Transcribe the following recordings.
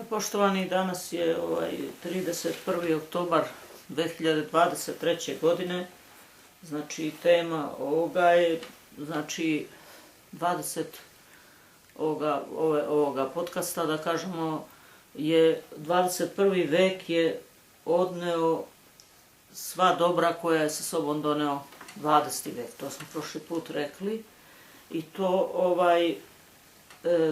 Poštovani, danas je 31. oktobar 2023. godine, znači tema ovoga je, znači 20 ovoga podcasta, da kažemo, je 21. vek je odneo sva dobra koja je sa sobom doneo 20. vek, to smo prošli put rekli i to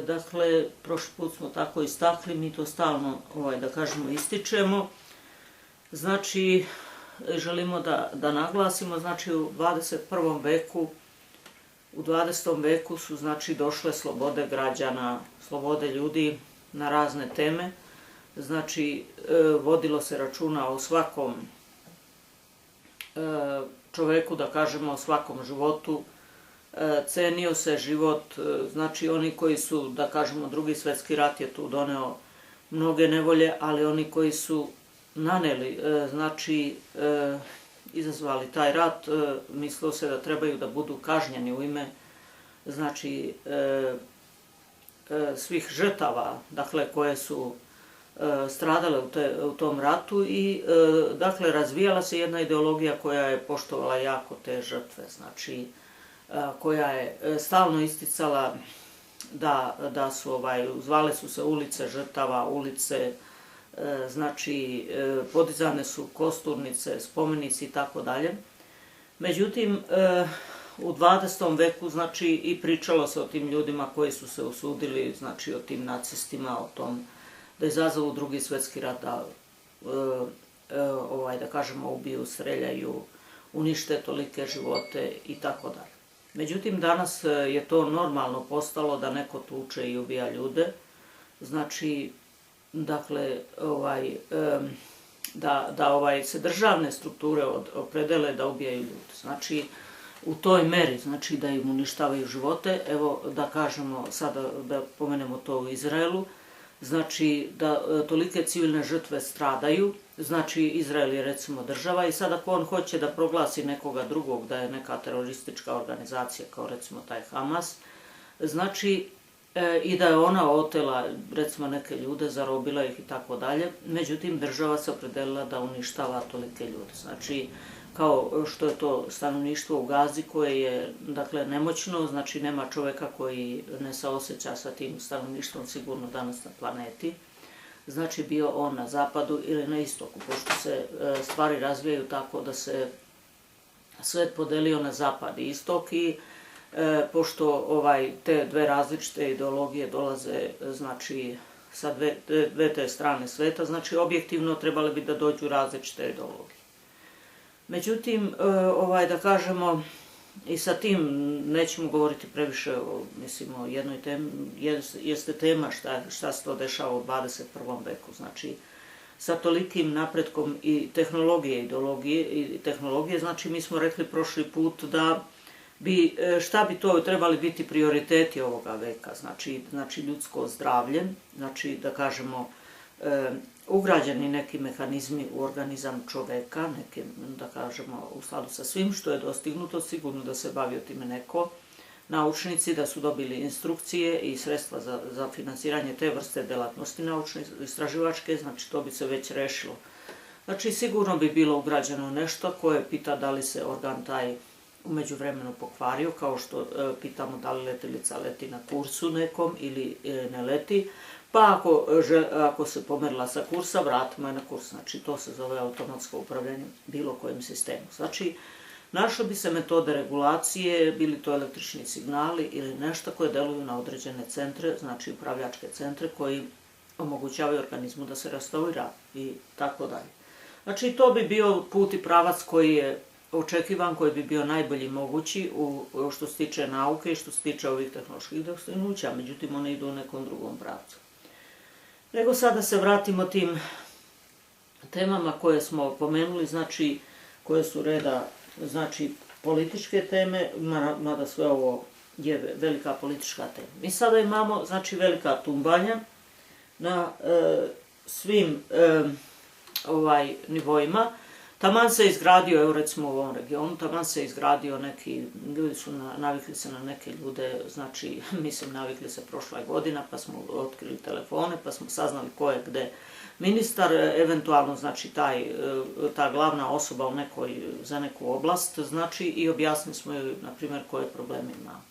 dakle, prošli put smo tako istakli, mi to stalno, da kažemo, ističemo. Znači, želimo da naglasimo, znači, u 21. veku, u 20. veku su, znači, došle slobode građana, slobode ljudi na razne teme. Znači, vodilo se računa o svakom čoveku, da kažemo, o svakom životu, cenio se život, znači oni koji su, da kažemo, Drugi svjetski rat je tu doneo mnoge nevolje, ali oni koji su naneli, znači izazvali taj rat, mislilo se da trebaju da budu kažnjeni u ime, znači, svih žrtava, dakle, koje su stradale u tom ratu i, dakle, razvijala se jedna ideologija koja je poštovala jako te žrtve, znači, koja je stalno isticala da su, zvale su se ulice žrtava, ulice, znači, podizane su kosturnice, spomenici i tako dalje. Međutim, u 20. veku, znači, i pričalo se o tim ljudima koji su se usudili, znači, o tim nacistima, o tom da izazovu Drugi svjetski rat, da kažemo, ubiju, streljaju, unište tolike živote i tako dalje. Međutim, danas je to normalno postalo da neko tuče i ubija ljude. Znači, dakle, da se državne strukture opredele da ubijaju ljude. Znači, u toj meri, znači da im uništavaju živote. Evo, da kažemo, sada da pomenemo to u Izraelu, znači da tolike civilne žrtve stradaju, znači Izrael je recimo država i sad ako on hoće da proglasi nekoga drugog da je neka teroristička organizacija kao recimo taj Hamas, znači i da je ona otela recimo neke ljude, zarobila ih i tako dalje, međutim država se opredelila da uništava tolike ljude, znači kao što je to stanovništvo u Gazi koje je, dakle, nemoćno, znači nema čoveka koji ne saoseća sa tim stanovništvom sigurno danas na planeti, znači bio on na zapadu ili na istoku, pošto se stvari razvijaju tako da se svet podelio na zapad i istok i pošto te dve različite ideologije dolaze, znači, sa dve te strane sveta, znači objektivno trebali bi da dođu različite ideologije. Međutim, da kažemo, i sa tim nećemo govoriti previše o jednoj temi, jeste tema šta se to dešava u 21. veku, znači sa tolikim napretkom i tehnologije, znači mi smo rekli prošli put da šta bi to trebali biti prioriteti ovoga veka, znači ljudsko zdravlje, znači da kažemo ugrađeni neki mehanizmi u organizam čoveka, neke, da kažemo, u skladu sa svim što je dostignuto, sigurno da se bavio time neko, naučnici, da su dobili instrukcije i sredstva za finansiranje te vrste delatnosti naučne, istraživačke, znači to bi se već rešilo. Znači sigurno bi bilo ugrađeno nešto koje pita da li se organ taj u međuvremenu pokvario, kao što pitamo da li letilica leti na kursu nekom ili ne leti, pa ako se pomerila sa kursa, vratimo je na kurs. Znači, to se zove automatsko upravljanje bilo kojim sistemom. Znači, našle bi se metode regulacije, bili to električni signali ili nešto koje deluju na određene centre, znači upravljačke centre koji omogućavaju organizmu da se restaurira i tako dalje. Znači, to bi bio put i pravac koji je očekivan, koji bi bio najbolji mogući što se tiče nauke i što se tiče ovih tehnoloških dostignuća, međutim, one idu u nekom drugom pravcu. Nego sada se vratimo tim temama koje smo pomenuli, znači koje su reda, znači političke teme, mada sve ovo je velika politička tema. Mi sada imamo, znači, velika tumbanja na svim nivoima, taman se izgradio, evo recimo u ovom regionu, taman se izgradio neki, ljudi su navikli se na neke ljude, znači, mislim, navikli se prošla godina, pa smo otkrili telefone, pa smo saznali ko je gde ministar, eventualno, znači, ta glavna osoba za neku oblast, znači, i objasnili smo joj, na primjer, koje probleme ima.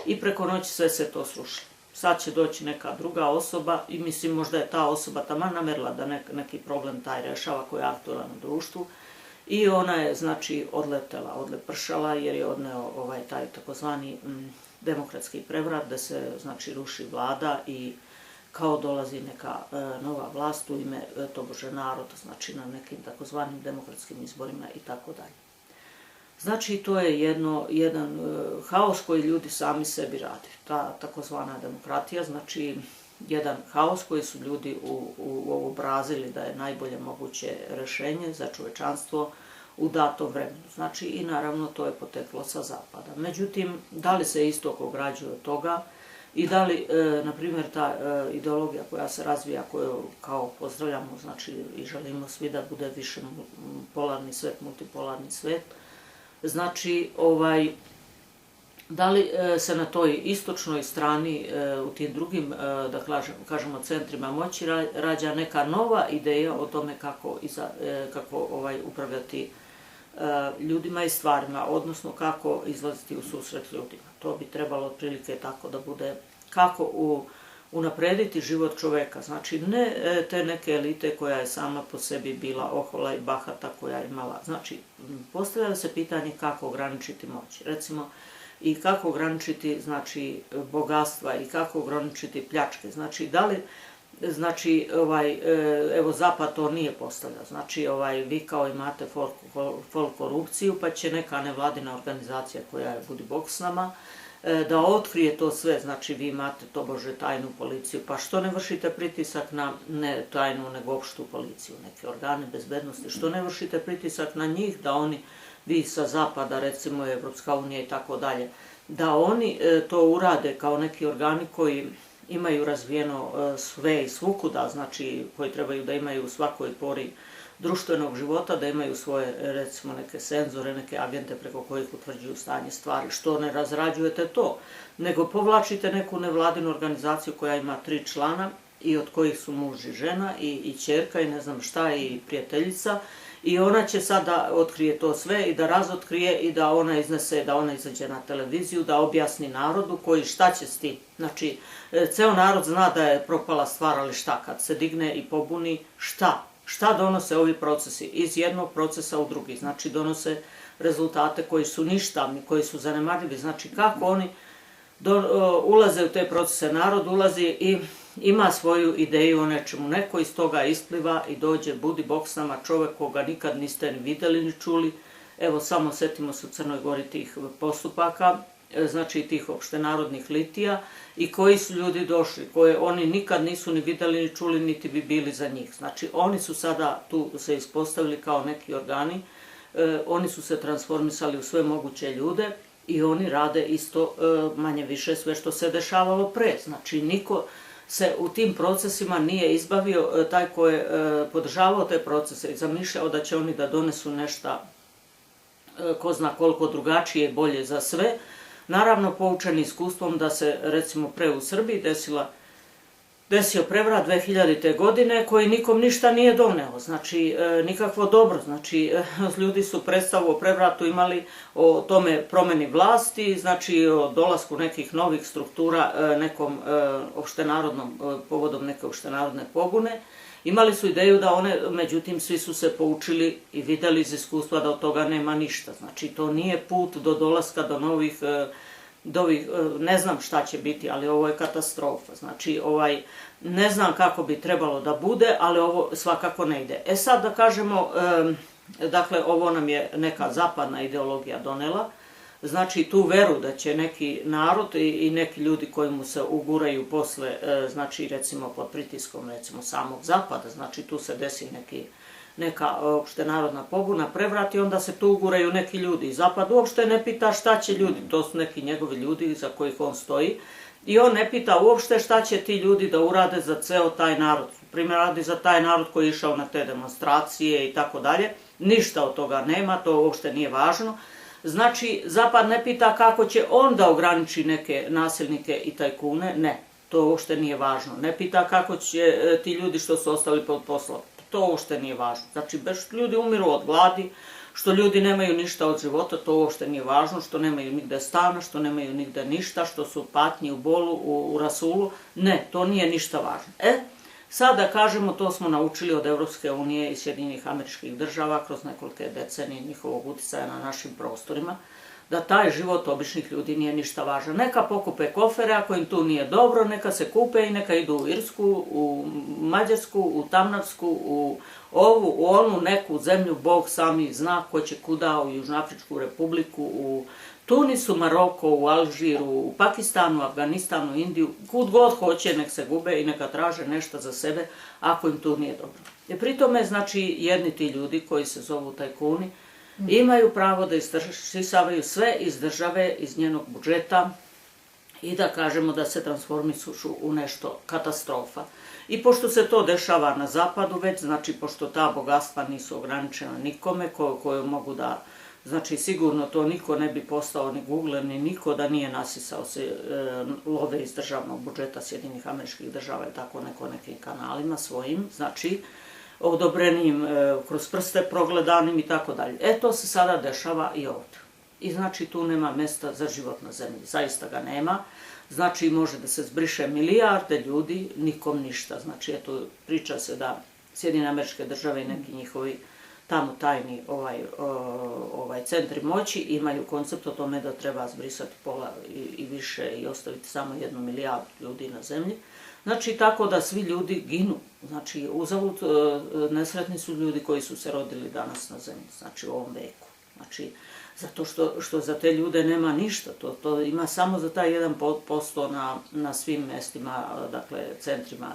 I preko noći sve se to srušilo. Sad će doći neka druga osoba i mislim možda je ta osoba taman namerila da neki problem taj rešava koji je aktualan u društvu i ona je znači odlepršala jer je odneo taj takozvani demokratski prevrat da se znači ruši vlada i kao dolazi neka nova vlast u ime tobože naroda, znači na nekim takozvanim demokratskim izborima i tako dalje. Znači, to je jedan haos koji ljudi sami sebi rade. Ta takozvana demokratija, znači jedan haos koji su ljudi uobrazili da je najbolje moguće rešenje za čovečanstvo u datom vremenu. Znači, i naravno to je poteklo sa zapada. Međutim, da li se istok ograđuje od toga i da li, na primjer, ta ideologija koja se razvija, koju kao pozdravljamo, znači i želimo svi da bude više polarni svet, multipolarni svet, znači, da li se na toj istočnoj strani, u tim drugim, da kažemo, centrima moći rađa neka nova ideja o tome kako upravljati ljudima i stvarima, odnosno kako izlaziti u susret ljudima. To bi trebalo otprilike tako da bude kako unaprediti život čoveka. Znači, ne te neke elite koja je sama po sebi bila ohola i bahata, koja je imala. Znači, postavlja se pitanje kako ograničiti moć. Recimo, i kako ograničiti, znači, bogatstva i kako ograničiti pljačke. Znači, da li, znači, evo, Zapad to nije postavljao. Znači, vi kao imate folk korupciju, pa će neka nevladina organizacija koja je budi bog s nama, da otkrije to sve, znači vi imate tobože tajnu policiju, pa što ne vršite pritisak na ne tajnu nego opštu policiju, neke organe bezbednosti, što ne vršite pritisak na njih da oni, vi sa zapada, recimo Evropska unija i tako dalje, da oni to urade kao neki organi koji imaju razvijeno sve i svukuda, znači koji trebaju da imaju u svakoj pori društvenog života, da imaju svoje, recimo, neke senzore, neke agente preko kojih utvrđuju stanje stvari. Što ne razrađujete to, nego povlačite neku nevladinu organizaciju koja ima 3 člana i od kojih su muž i žena i ćerka i ne znam šta i prijateljica i ona će sad da otkrije to sve i da razotkrije i da ona iznese, da ona izađe na televiziju, da objasni narodu koji šta će s tim. Znači, ceo narod zna da je propala stvar, ali šta kad se digne i pobuni, šta? Šta donose ovi procesi? Iz jednog procesa u drugi. Znači, donose rezultate koji su ništavni, koji su zanemarljivi. Znači, kako oni ulaze u te procese, narod ulazi i ima svoju ideju o nečemu. Neko iz toga ispliva i dođe, budi bog s nama, čovek koga nikad niste ni videli ni čuli. Evo, samo setimo se u Crnoj Gori tih postupaka, znači tih opštenarodnih litija i koji su ljudi došli, koje oni nikad nisu ni videli ni čuli, niti bi bili za njih. Znači, oni su sada tu se ispostavili kao neki organi, oni su se transformisali u sve moguće ljude i oni rade isto manje više sve što se dešavalo pre. Znači, niko se u tim procesima nije izbavio, taj ko je podržavao te procese i zamišljao da će oni da donesu nešto ko zna koliko drugačije, bolje za sve. Naravno, poučeni iskustvom da se, recimo, pre u Srbiji desio prevrat 2000. godine koji nikom ništa nije doneo, znači nikakvo dobro, znači ljudi su predstavu o prevratu imali o tome promeni vlasti, znači o dolasku nekih novih struktura nekom opštenarodnom, povodom neke opštenarodne pobune. Imali su ideju da one, međutim, svi su se poučili i videli iz iskustva da od toga nema ništa. Znači, to nije put do dolaska do novih, ne znam šta će biti, ali ovo je katastrofa. Znači, ne znam kako bi trebalo da bude, ali ovo svakako ne ide. E sad da kažemo, dakle, ovo nam je neka zapadna ideologija donela, znači tu veru da će neki narod i neki ljudi koji mu se uguraju posle, znači recimo pod pritiskom recimo samog zapada, znači tu se desi neka opštenarodna pobuna, prevrat i onda se tu uguraju neki ljudi. Zapad uopšte ne pita šta će ljudi, to su neki njegovi ljudi za kojih on stoji i on ne pita uopšte šta će ti ljudi da urade za ceo taj narod. Primjer radi za taj narod koji je išao na te demonstracije i tako dalje. ništa od toga nema, to uopšte nije važno. Znači, Zapad ne pita kako će on da ograniči neke nasilnike i tajkune, ne, to uopšte nije važno. Ne pita kako će ti ljudi što su ostali pod poslom, to uopšte nije važno. Znači, što ljudi umiru od gladi, što ljudi nemaju ništa od života, to uopšte nije važno, što nemaju nigde stana, što nemaju nigde ništa, što su patnji u bolu, u rasulu, ne, to nije ništa važno. Sad da kažemo, to smo naučili od Evropske unije i Sjedinjenih Američkih Država kroz nekolike decenije njihovog uticaja na našim prostorima, da taj život običnih ljudi nije ništa važan. Neka pokupe kofere, ako im tu nije dobro, neka se kupe i neka idu u Irsku, u Mađarsku, u Tamnavsku, u ovu, u onu neku zemlju, Bog sami zna ko će kuda, u Južnoafričku republiku, u Tunisu, Maroko, u Alžiru, u Pakistanu, Afganistanu, Indiju, kud god hoće, nek se gube i neka traže nešto za sebe, ako im tu nije dobro. I pri tome, znači, jedni ti ljudi koji se zovu tajkuni, imaju pravo da isisavaju sve iz države, iz njenog budžeta i da kažemo da se transformišu u nešto katastrofa. I pošto se to dešava na zapadu već, znači pošto ta bogatstva nisu ograničena nikome koje mogu da, znači sigurno to niko ne bi postao ni Google, ni niko da nije nasisao se love iz državnog budžeta Sjedinjenih Američkih Država i tako nekim kanalima svojim, znači odobrenim, kroz prste progledanim i tako dalje. To se sada dešava i ovdje. I znači tu nema mesta za život na zemlji, zaista ga nema. Znači može da se zbriše milijarde ljudi, nikom ništa. Znači eto, priča se da Sjedinjene Američke Države i neki njihovi tamo tajni centri moći imaju koncept o tome da treba zbrisati pola i više i ostaviti samo 1 milijardu ljudi na zemlji. Znači, tako da svi ljudi ginu. Znači, uzalud nesretni su ljudi koji su se rodili danas na zemlji, znači u ovom veku. Znači, zato što za te ljude nema ništa, to ima samo za taj 1% na svim mestima, dakle, centrima,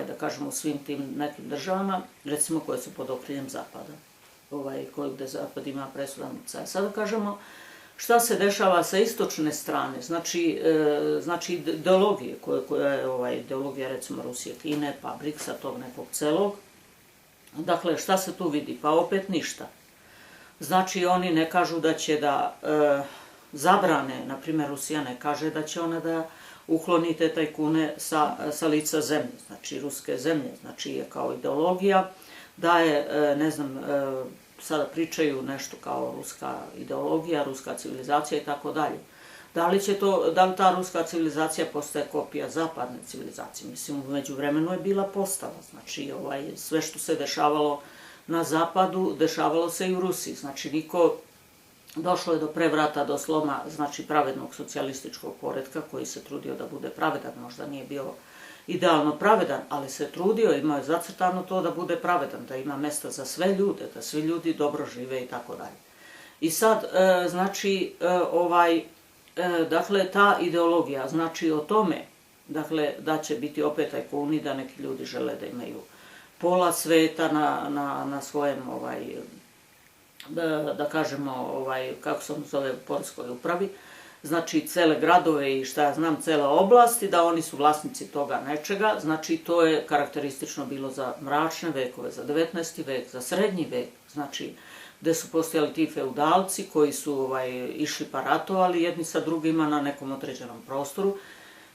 da kažemo, u svim tim nekim državama, recimo koje su pod okriljem Zapada, gde Zapad ima presudan utjecaj. Sada kažemo, šta se dešava sa istočne strane, znači ideologije, koja je ideologija recimo Rusije, Kine, pa BRICS-a, tog nekog celog. Dakle, šta se tu vidi? Pa opet ništa. Znači, oni ne kažu da će da zabrane, na primjer Rusija ne kaže da će ona da ukloni te tajkune sa lica zemlje, znači ruske zemlje, znači je kao ideologija, da je, ne znam, sada pričaju nešto kao ruska ideologija, ruska civilizacija i tako dalje. Da li ta ruska civilizacija postaje kopija zapadne civilizacije? Mislim, u međuvremenu je bila postala. Znači, sve što se dešavalo na zapadu, dešavalo se i u Rusiji. Znači, došlo je do prevrata, do sloma, znači, pravednog socijalističkog poretka koji se trudio da bude pravedan, možda nije bio idealno pravedan, ali se trudio, imao je zacrtano to da bude pravedan, da ima mesta za sve ljude, da svi ljudi dobro žive i tako dalje. I sad, znači, dakle, ta ideologija, znači o tome, dakle, da će biti opet tajkuni, da neki ljudi žele da imaju pola sveta na svojem, da kažemo, kako se zove, poreskoj upravi, znači cele gradove i šta ja znam, cele oblasti, da oni su vlasnici toga nečega, znači to je karakteristično bilo za mračne vekove, za 19. vek, za srednji vek, znači gde su postojali ti feudalci koji su išli pa ratovali jedni sa drugima na nekom određenom prostoru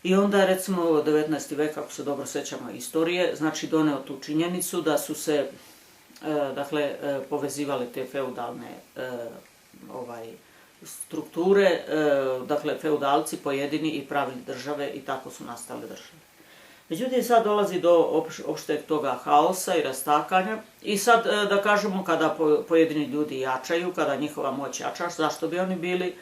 i onda je recimo 19. vek, ako se dobro sećamo istorije, znači doneo tu činjenicu da su se, dakle, povezivale te feudalne strukture, dakle, feudalci pojedini i pravili države i tako su nastale države. Međutim, sad dolazi do opšteg toga haosa i rastakanja i sad, da kažemo, kada pojedini ljudi jačaju, kada njihova moć jača, zašto bi oni bili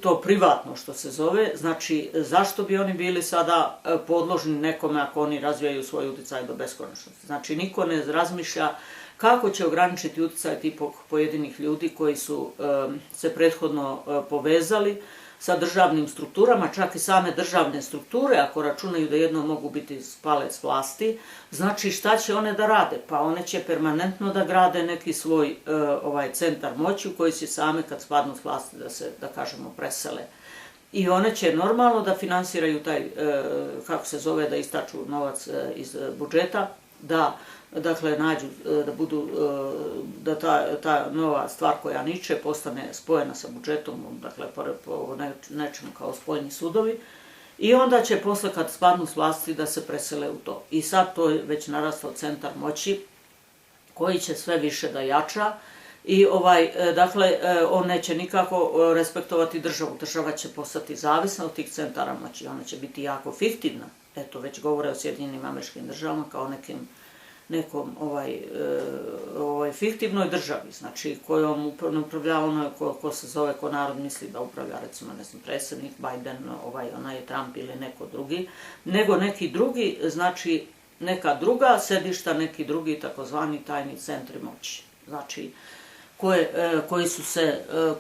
to privatno što se zove, znači zašto bi oni bili sada podložni nekome ako oni razvijaju svoj uticaj do beskonačnosti. Znači, niko ne razmišlja kako će ograničiti uticaj tih pojedinih ljudi koji su se prethodno povezali sa državnim strukturama, čak i same državne strukture, ako računaju da jedno mogu biti palec vlasti, znači šta će one da rade? Pa one će permanentno da grade neki svoj centar moći u koji će same kad spadnu s vlasti da se, da kažemo, presele. I one će normalno da finansiraju taj, kako se zove, da istaču novac iz budžeta, da dakle nađu, da budu, da ta nova stvar koja niče postane spojena sa budžetom, dakle po nečemu kao spoljni sudovi, i onda će posle kad spadnu s vlasti da se presele u to. I sad to je već narastao centar moći koji će sve više da jača i dakle on neće nikako respektovati državu. Država će postati zavisna od tih centara moći, ona će biti jako fiktivna. Eto, već govore o Sjedinjenim Američkim Državama kao nekom fiktivnoj državi, znači kojom ne upravlja ono ko se zove, ko narod misli da upravlja, recimo, ne znam, predsjednik Biden, onaj je Trump ili neko drugi, nego neki drugi, znači neka druga sedišta, neki drugi takozvani tajni centri moći, znači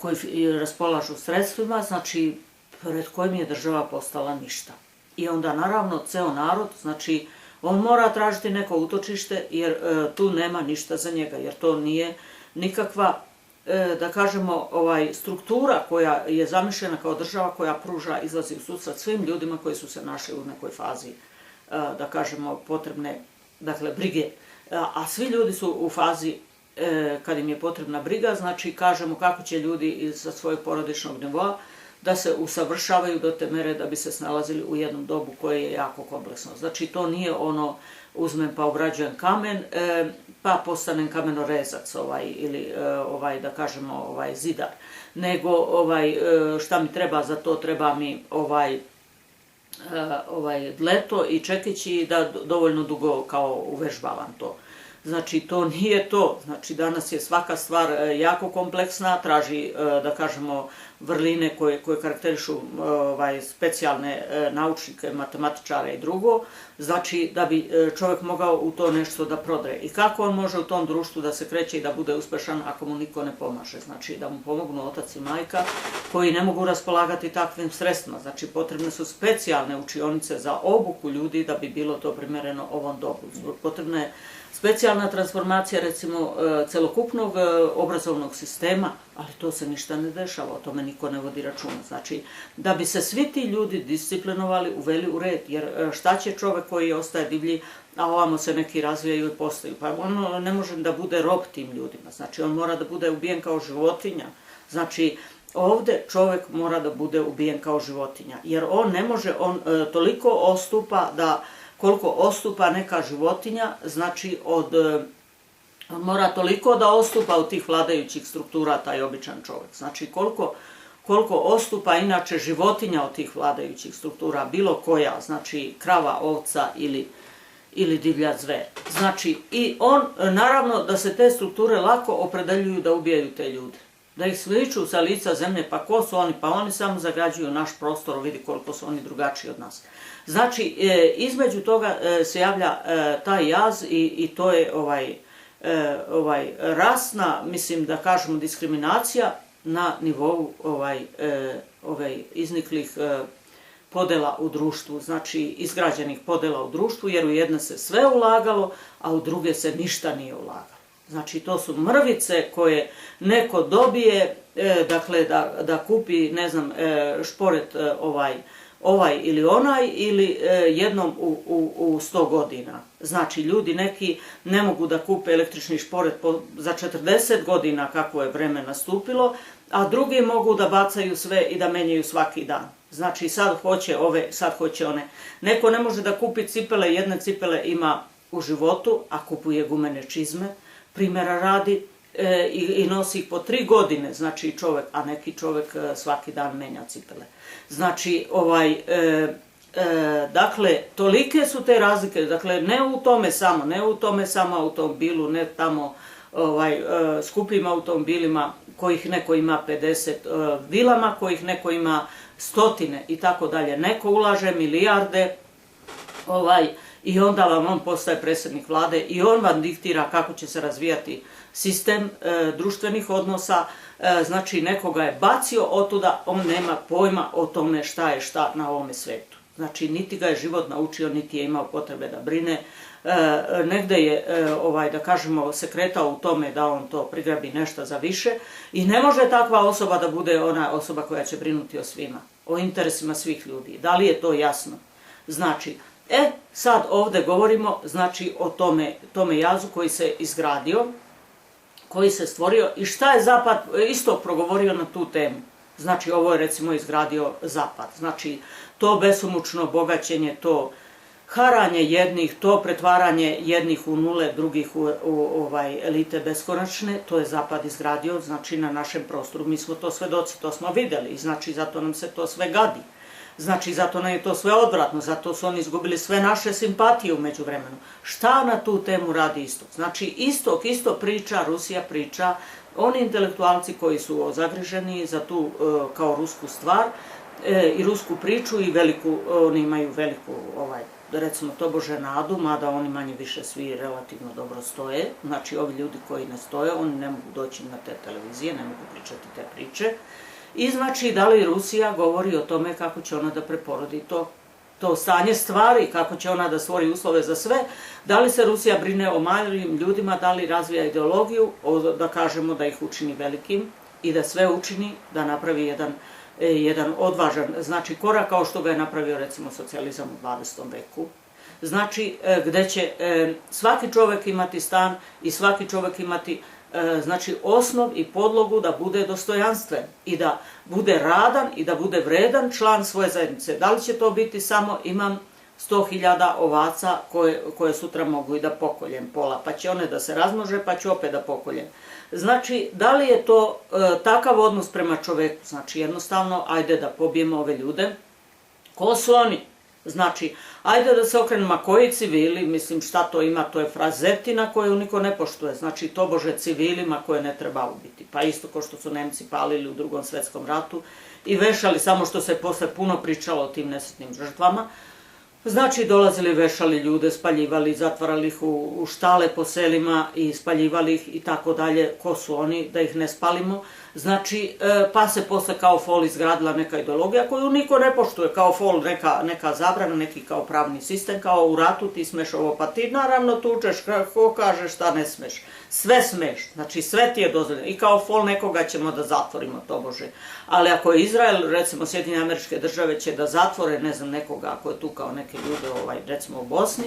koji raspolažu sredstvima, znači pred kojim je država postala ništa. I onda naravno ceo narod, znači on mora tražiti neko utočište jer tu nema ništa za njega, jer to nije nikakva, da kažemo, struktura koja je zamišljena kao država koja pruža, izlazi u susret svim ljudima koji su se našli u nekoj fazi, da kažemo, potrebne, dakle, brige. A svi ljudi su u fazi kad im je potrebna briga, znači kažemo kako će ljudi sa svojeg porodičnog nivoa da se usavršavaju do te mere da bi se snalazili u jednom dobu koje je jako kompleksno. Znači to nije ono uzmem pa obrađujem kamen, pa postanem kamenorezac ili da kažemo zidar, nego šta mi treba za to, treba mi dleto i čekići da dovoljno dugo kao uvežbavam to. Znači, to nije to. Znači, danas je svaka stvar jako kompleksna, traži, da kažemo, vrline koje karakterišu specijalne naučnike, matematičare i drugo, znači da bi čovjek mogao u to nešto da prodre. I kako on može u tom društvu da se kreće i da bude uspešan ako mu niko ne pomaže? Znači, da mu pomognu otac i majka koji ne mogu raspolagati takvim sredstvima. Znači, potrebne su specijalne učionice za obuku ljudi da bi bilo to primereno ovom dobu. Potrebna je specijalna transformacija, recimo, celokupnog obrazovnog sistema, ali to se ništa ne dešava, o tome niko ne vodi računa. Znači, da bi se svi ti ljudi disciplinovali, uveli u red, jer šta će čovek koji ostaje divlji, a ovamo se neki razvijaju i postaju? Pa on ne može da bude rob tim ljudima, znači on mora da bude ubijen kao životinja. Znači, ovde čovek mora da bude ubijen kao životinja, jer on ne može, on toliko ostupa da koliko ostupa neka životinja, znači mora toliko da ostupa od tih vladajućih struktura taj običan čovjek. Znači koliko ostupa inače životinja od tih vladajućih struktura, bilo koja, znači krava, ovca ili divlja zver. Znači i on, naravno da se te strukture lako opredeljuju da ubijaju te ljude. Da ih sliču sa lica zemlje, pa ko su oni? Pa oni samo zagađuju naš prostor, vidi koliko su oni drugačiji od nas. Znači, između toga se javlja taj jaz i to je rasna, mislim da kažemo, diskriminacija na nivou izniklih podela u društvu, znači izgrađenih podela u društvu, jer u jedne se sve ulagalo, a u druge se ništa nije ulagalo. Znači, to su mrvice koje neko dobije, dakle, da kupi, ne znam, šporet ovaj ili onaj, ili jednom u 100 godina. Znači, ljudi neki ne mogu da kupe električni šporet za 40 godina kako je vreme nastupilo, a drugi mogu da bacaju sve i da menjaju svaki dan. Znači, sad hoće ove, sad hoće one. Neko ne može da kupi cipele, jedne cipele ima u životu, a kupuje gumene čizme, primjera radi, i nosi ih po 3 godine, znači čovek, a neki čovek svaki dan menja cipele. Znači, dakle, tolike su te razlike, dakle, ne u tome samo automobilu, ne tamo skupim automobilima kojih neko ima 50, vilama kojih neko ima stotine i tako dalje. Neko ulaže milijarde, i onda vam on postaje predsjednik vlade i on vam diktira kako će se razvijati sistem društvenih odnosa, znači nekoga je bacio otuda, on nema pojma o tome šta je šta na ovome svetu. Znači, niti ga je život naučio, niti je imao potrebe da brine, negde je, da kažemo, se kretao u tome da on to prigrabi nešto za više i ne može takva osoba da bude ona osoba koja će brinuti o svima, o interesima svih ljudi. Da li je to jasno? Znači, Sad ovde govorimo, znači, o tome jazu koji se izgradio, koji se stvorio i šta je Zapad isto progovorio na tu temu. Znači, ovo je recimo izgradio Zapad. Znači, to besomučno bogaćenje, to haranje jednih, to pretvaranje jednih u nule, drugih u elite beskonačne, to je Zapad izgradio, znači, na našem prostoru. Mi smo to svedoci, to smo videli i znači, zato nam se to sve gadi. Znači, zato nam je to sve odvratno, zato su oni izgubili sve naše simpatije umeđu vremenu. Šta na tu temu radi Istok? Znači, Istok isto priča, Rusija priča, oni intelektualci koji su zagriženi za tu kao rusku stvar i rusku priču i oni imaju veliku, recimo, tobože nadu, mada oni manje više svi relativno dobro stoje. Znači, ovi ljudi koji ne stoje, oni ne mogu doći na te televizije, ne mogu pričati te priče. I znači, da li Rusija govori o tome kako će ona da preporodi to stanje stvari, kako će ona da stvori uslove za sve, da li se Rusija brine o malim ljudima, da li razvija ideologiju, da kažemo da ih učini velikim i da sve učini, da napravi jedan odvažan, znači, korak kao što ga je napravio recimo socijalizam u 20. veku. Znači, gde će svaki čovek imati stan i svaki čovek imati znači, osnov i podlogu da bude dostojanstven i da bude radan i da bude vredan član svoje zajednice. Da li će to biti samo imam 100.000 ovaca koje sutra mogu i da pokoljem pola, pa će one da se razmnože, pa ću opet da pokoljem. Znači, da li je to takav odnos prema čoveku? Znači, jednostavno, ajde da pobijemo ove ljude. Ko su oni? Znači, ajde da se okrenemo, koji civili, mislim, šta to ima, to je frazetina koju niko ne poštuje, znači, tobože civilima koje ne treba ubiti. Pa isto kao što su Nemci palili u Drugom svetskom ratu i vešali, samo što se posle puno pričalo o tim nesretnim žrtvama. Znači, dolazili, vešali ljude, spaljivali, zatvarali ih u štale po selima i spaljivali ih i tako dalje. Ko su oni, da ih ne spalimo? Znači, pa se posle kao fol izgradila neka ideologija koju niko ne poštuje, kao fol neka zabrana, neki kao pravni sistem, kao u ratu ti smeš ovo, pa ti naravno tučeš, ko kaže šta ne smeš. Sve smeš, znači sve ti je dozvoljeno i kao fol nekoga ćemo da zatvorimo, tobože. Ali ako je Izrael, recimo Sjedinjene Američke Države će da zatvore, ne znam, nekoga ako je tu kao neke ljude, recimo u Bosni,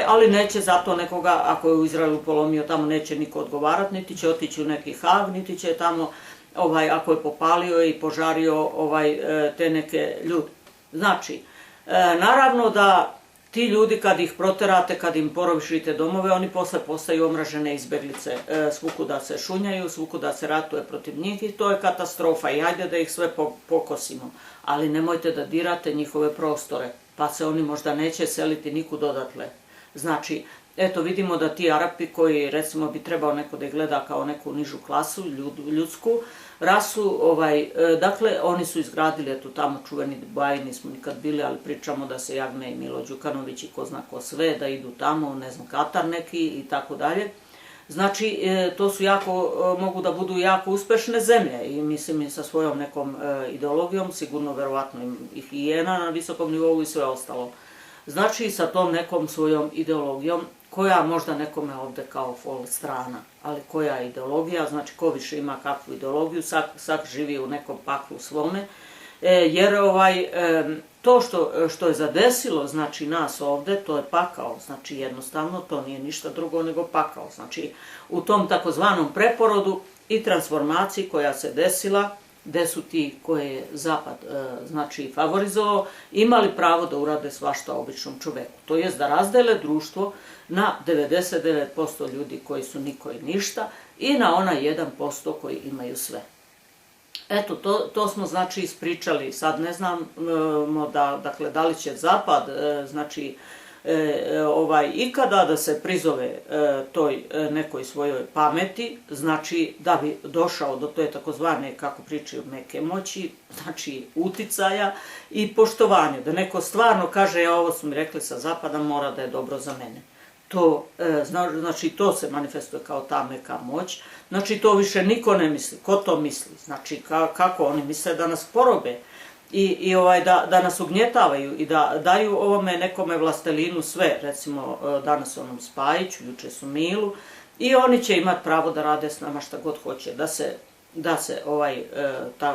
ali neće zato nekoga, ako je u Izraelu polomio, tamo neće niko odgovarati, niti će otići u neki Hag, niti će tamo, ako je popalio i požario te neke ljude. Znači, naravno da ti ljudi kad ih proterate, kad im porušite domove, oni posle postaju omražene izbeglice, svukuda se šunjaju, svukuda se ratuje protiv njih i to je katastrofa i hajde da ih sve pokosimo. Ali nemojte da dirate njihove prostore, pa se oni možda neće seliti nikud odatle. Znači, eto vidimo da ti Arapi koji recimo bi trebao neko da ih gleda kao neku nižu klasu, ljudsku rasu, dakle oni su izgradili, eto tamo čuveni Dubaji, nismo nikad bili, ali pričamo da se Jagme i Milo Đukanović i ko zna ko sve, da idu tamo, ne znam, Katar neki i tako dalje. Znači, to su mogu da budu jako uspešne zemlje i mislim i sa svojom nekom ideologijom, sigurno verovatno i hijena na visokom nivou i sve ostalo. Znači, sa tom nekom svojom ideologijom, koja možda nekome ovde kao fol strana, ali koja je ideologija, znači ko više ima kakvu ideologiju, sak živi u nekom paklu svome, jer to što je zadesilo, znači nas ovde, to je pakao, znači jednostavno to nije ništa drugo nego pakao. Znači, u tom takozvanom preporodu i transformaciji koja se desila, gde su ti koje je Zapad favorizovao, imali pravo da urade svašta običnom čoveku. To jest da razdele društvo na 99% ljudi koji su niko i ništa i na onaj 1% koji imaju sve. Eto, to smo znači ispričali. Sad ne znamo da li će Zapad, znači, ikada da se prizove toj nekoj svojoj pameti, znači da bi došao do te takozvane, kako pričaju, meke moći, znači uticaja i poštovanja, da neko stvarno kaže, ovo su mi rekli sa Zapada, mora da je dobro za mene. Znači, to se manifestuje kao ta meka moć, znači to više niko ne misli. Ko to misli? Znači, kako oni misle da nas porobe i da nas ugnjetavaju i da daju ovome nekome vlastelinu sve, recimo danas onom Spajiću, juče su Milu, i oni će imati pravo da rade s nama šta god hoće, da se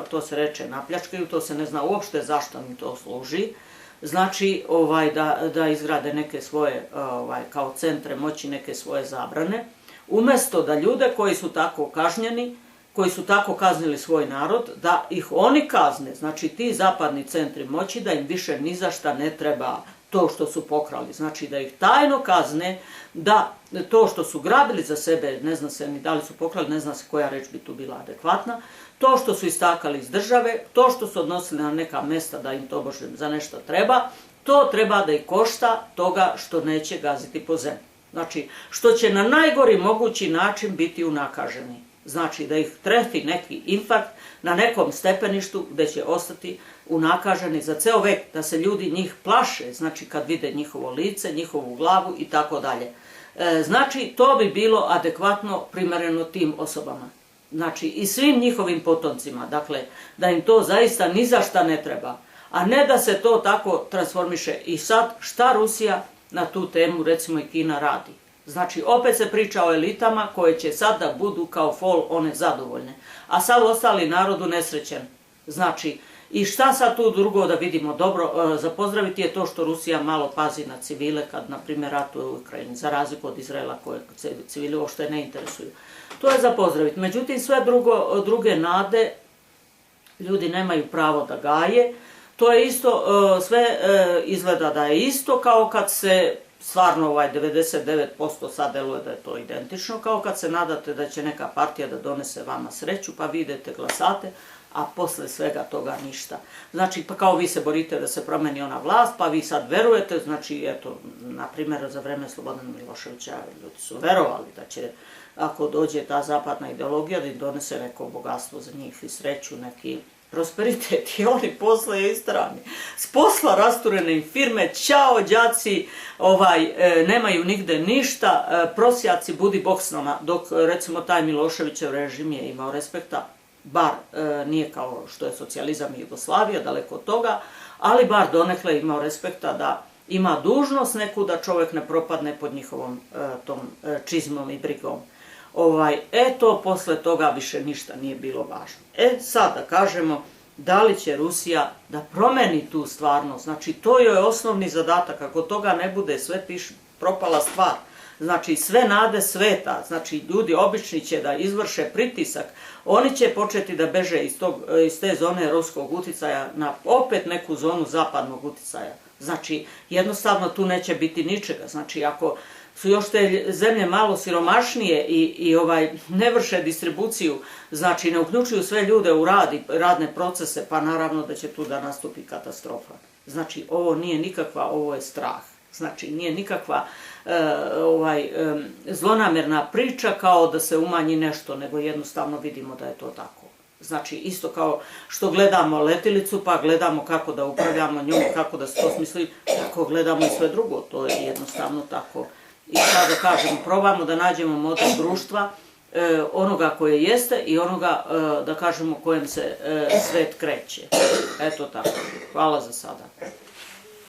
to se reče napljačkaju, to se ne zna uopšte zašto im to služi. znači da izgrade neke svoje kao centre moći, neke svoje zabrane, umjesto da ljude koji su tako kažnjeni, koji su tako kaznili svoj narod, da ih oni kazne, znači ti zapadni centri moći, da im više ni za šta ne treba to što su pokrali, znači da ih tajno kazne, da to što su grabili za sebe, ne zna se ni da li su pokrali, ne zna se koja reč bi tu bila adekvatna, to što su istakali iz države, to što su odnosili na neka mesta da im tobože za nešto treba, to treba da ih košta toga što neće gaziti po zemlji. Znači, što će na najgori mogući način biti unakaženi. Znači, da ih treti neki infarkt na nekom stepeništu gde će ostati unakaženi za ceo vek, da se ljudi njih plaše, znači kad vide njihovo lice, njihovu glavu i tako dalje. Znači, to bi bilo adekvatno primereno tim osobama. Znači, i svim njihovim potomcima, dakle, da im to zaista ni za šta ne treba, a ne da se to tako transformiše. I sad, šta Rusija na tu temu, recimo i Kina, radi? Znači, opet se priča o elitama koje će sad da budu kao fol one zadovoljne, a sad ostali narodu nesrećen. Znači, i šta sad tu drugo da vidimo? Dobro, za pozdraviti je to što Rusija malo pazi na civile kad, na primjer, ratuje u Ukrajini, za razliku od Izraela koje civili uopšte ne interesuju. To je za pozdraviti. Međutim, sve druge nade ljudi nemaju pravo da gaje. To je isto, sve izgleda da je isto kao kad se stvarno 99% sad deluje da je to identično, kao kad se nadate da će neka partija da donese vama sreću, pa vi idete glasate, a posle svega toga ništa. Znači, pa kao vi se borite da se promeni ona vlast, pa vi sad verujete, znači, eto, na primjer, za vreme Slobodana Miloševića ljudi su verovali da će, ako dođe ta zapadna ideologija, da im donese neko bogatstvo za njih i sreću, neki prosperitet, i oni posle istrani. S posla rasturene im firme, ćao đaci, nemaju nigde ništa, prosjaci, budi bog s nama, dok recimo taj Miloševićev režim je imao respekta, bar nije kao što je socijalizam i Jugoslavija, daleko od toga, ali bar donekle imao respekta da ima dužnost neku da čovjek ne propadne pod njihovom tom čizmom i brigom. To posle toga više ništa nije bilo važno. Sad da kažemo, da li će Rusija da promeni tu stvarnost, znači to joj je osnovni zadatak, ako toga ne bude, sve propala stvar. Znači sve nade sveta, znači ljudi obični će da izvrše pritisak, oni će početi da beže iz te zone ruskog uticaja na opet neku zonu zapadnog uticaja. Znači jednostavno tu neće biti ničega, znači ako su još te zemlje malo siromašnije i ne vrše distribuciju, znači ne uključuju sve ljude u radne procese, pa naravno da će tu da nastupi katastrofa. Znači ovo nije nikakva, ovo je strah. Znači nije nikakva zlonamerna priča kao da se umanji nešto, nego jednostavno vidimo da je to tako. Znači isto kao što gledamo letilicu, pa gledamo kako da upravljamo njom, kako da se to smisli, tako gledamo i sve drugo, to je jednostavno tako. I sad da kažem, probamo da nađemo model društva, onoga koje jeste i onoga, da kažemo, kojem se svet kreće. Eto tako. Hvala za sada.